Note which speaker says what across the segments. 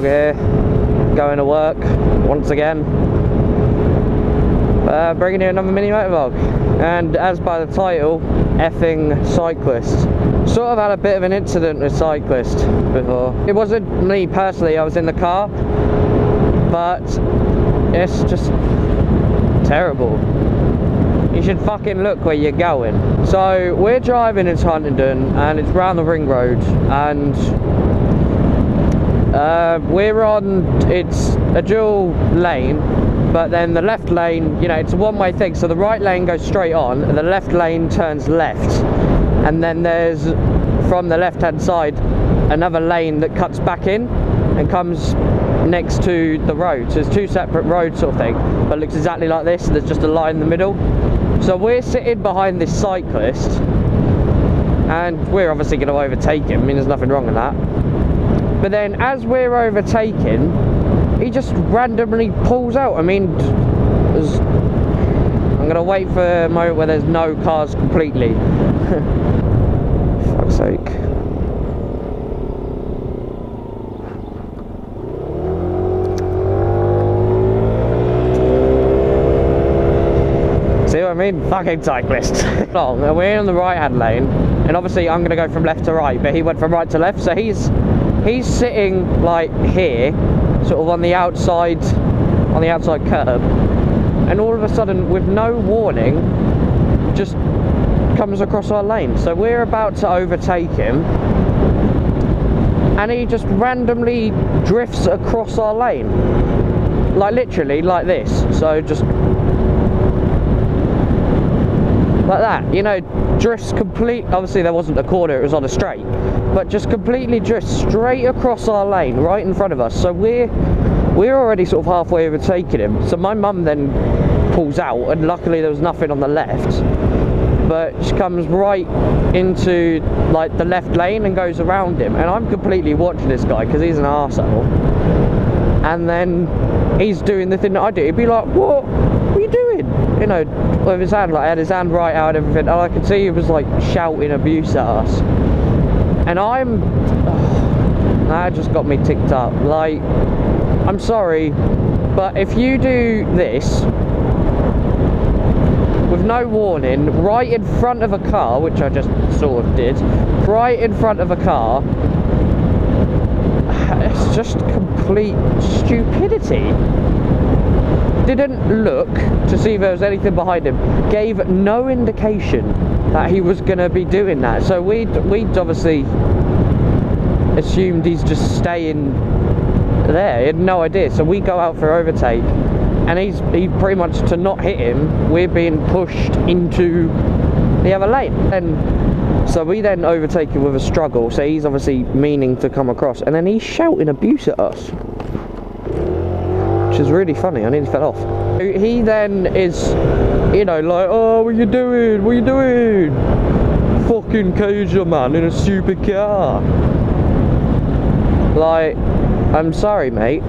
Speaker 1: here, going to work once again, bringing you another mini motor vlog. And as by the title, effing cyclist. Sort of had a bit of an incident with cyclist before. It wasn't me personally, I was in the car, but it's just terrible. You should fucking look where you're going. So we're driving into Huntingdon and it's round the ring road, and we're on, it's a dual lane, but then the left lane, you know, it's a one-way thing, so the right lane goes straight on and the left lane turns left, and then there's, from the left hand side, another lane that cuts back in and comes next to the road. So it's two separate roads sort of thing, but it looks exactly like this. There's just a line in the middle. So we're sitting behind this cyclist and we're obviously going to overtake him. I mean, there's nothing wrong with that. But then as we're overtaking, he just randomly pulls out. I mean, I'm going to wait for a moment where there's no cars completely. For fuck's sake. See what I mean? Fucking cyclist. And we're in the right hand lane, and obviously I'm going to go from left to right, but he went from right to left, so he's sitting like here, sort of on the outside curb, and all of a sudden, with no warning, just comes across our lane. So we're about to overtake him, and he just randomly drifts across our lane, like literally like this. So just like that, you know, drifts complete. Obviously there wasn't a corner, it was on a straight, but just completely drifts straight across our lane right in front of us. So we're already sort of halfway overtaking him. So my mum then pulls out, and luckily there was nothing on the left, but she comes right into like the left lane and goes around him, and I'm completely watching this guy because he's an arsehole. And then he's doing the thing that I do. He'd be like, what are you doing? You know, with his hand, like, I had his hand right out and everything, and I could see he was like shouting abuse at us. And that just got me ticked up. Like, I'm sorry, but if you do this with no warning, right in front of a car, which I just sort of did, right in front of a car, it's just complete stupidity. Didn't look to see if there was anything behind him, gave no indication that he was going to be doing that. So we'd obviously assumed he's just staying there. He had no idea. So we go out for overtake, and he pretty much, to not hit him, we're being pushed into the other lane. And so we then overtake him with a struggle. So he's obviously meaning to come across, and then he's shouting abuse at us, which is really funny. I nearly fell off. He then is, you know, like, oh, what are you doing? What are you doing? Fucking cage your man in a stupid car. Like, I'm sorry, mate,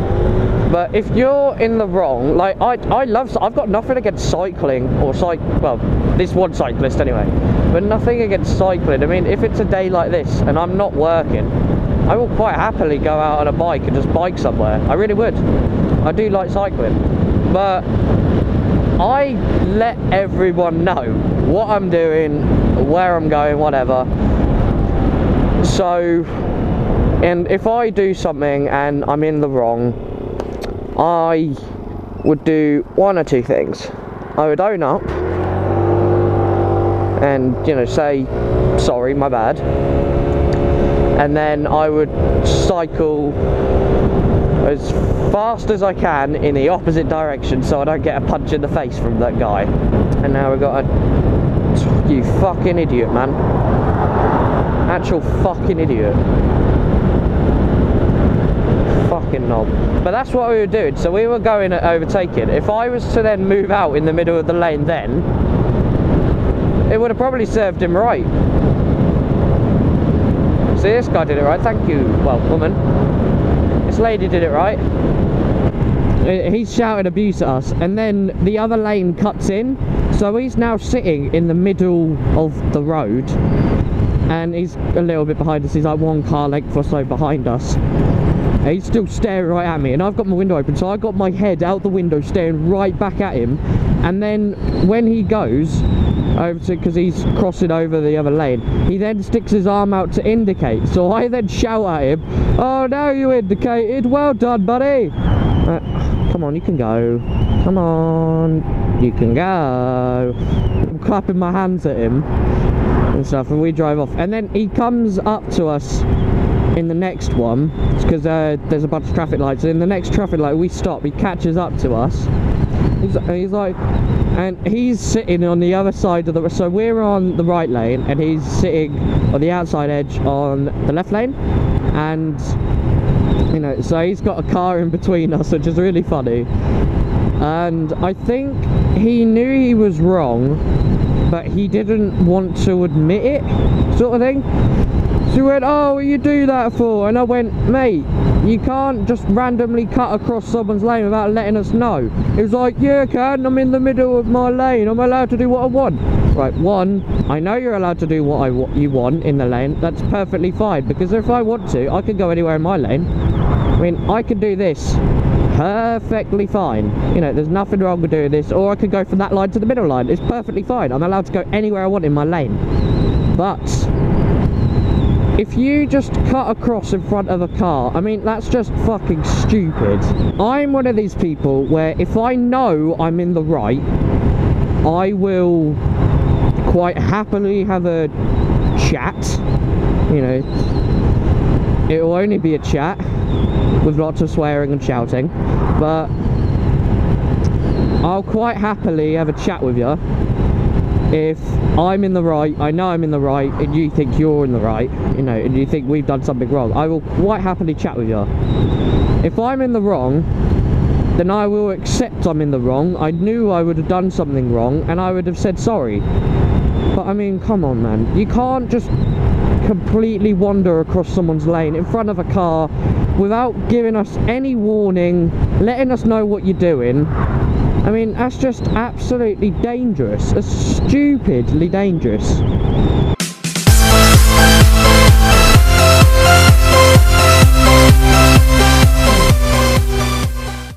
Speaker 1: but if you're in the wrong, like, I've got nothing against cycling, or well, this one cyclist anyway, but nothing against cycling. I mean, if it's a day like this and I'm not working, I will quite happily go out on a bike and just bike somewhere. I really would. I do like cycling, but I let everyone know what I'm doing, where I'm going, whatever. So, and if I do something and I'm in the wrong, I would do one or two things. I would own up and, you know, say, sorry, my bad. And then I would cycle as fast as I can in the opposite direction so I don't get a punch in the face from that guy. And now we've got a... You fucking idiot, man. Actual fucking idiot. Fucking knob. But that's what we were doing. So we were going at overtaking. If I was to then move out in the middle of the lane then, it would have probably served him right. See, this guy did it right. Thank you. Well, woman. This lady did it right. He's shouting abuse at us, and then the other lane cuts in, so he's now sitting in the middle of the road, and he's a little bit behind us. He's like one car length or so behind us, He's still staring right at me, and I've got my window open, so I got my head out the window staring right back at him. And then when he goes over to, because he's crossing over the other lane, he then sticks his arm out to indicate. So I then shout at him, "Oh, now you indicated, well done, buddy." Come on, you can go. Come on, you can go. I'm clapping my hands at him and stuff, and we drive off. And then he comes up to us in the next one, because there's a bunch of traffic lights. In the next traffic light, we stop. He catches up to us. He's like, and he's sitting on the other side of the, so we're on the right lane, and he's sitting on the outside edge on the left lane. And you know, so he's got a car in between us, which is really funny. And I think he knew he was wrong, but he didn't want to admit it, sort of thing. So he went, "Oh, what you do that for?" And I went, "Mate, you can't just randomly cut across someone's lane without letting us know." He was like, "Yeah, I can, I'm in the middle of my lane, I'm allowed to do what I want." Right, one, I know you're allowed to do what you want in the lane. That's perfectly fine, because if I want to, I can go anywhere in my lane. I mean, I can do this perfectly fine. You know, there's nothing wrong with doing this. Or I could go from that line to the middle line. It's perfectly fine. I'm allowed to go anywhere I want in my lane. But if you just cut across in front of a car, I mean, that's just fucking stupid. I'm one of these people where if I know I'm in the right, I will quite happily have a chat. You know, it will only be a chat with lots of swearing and shouting, but I'll quite happily have a chat with you if I'm in the right, I know I'm in the right, and you think you're in the right, you know, and you think we've done something wrong. I will quite happily chat with you. If I'm in the wrong, then I will accept I'm in the wrong. I knew I would have done something wrong, and I would have said sorry. But I mean, come on, man, you can't just completely wander across someone's lane in front of a car without giving us any warning, letting us know what you're doing. I mean, that's just absolutely dangerous. That's stupidly dangerous.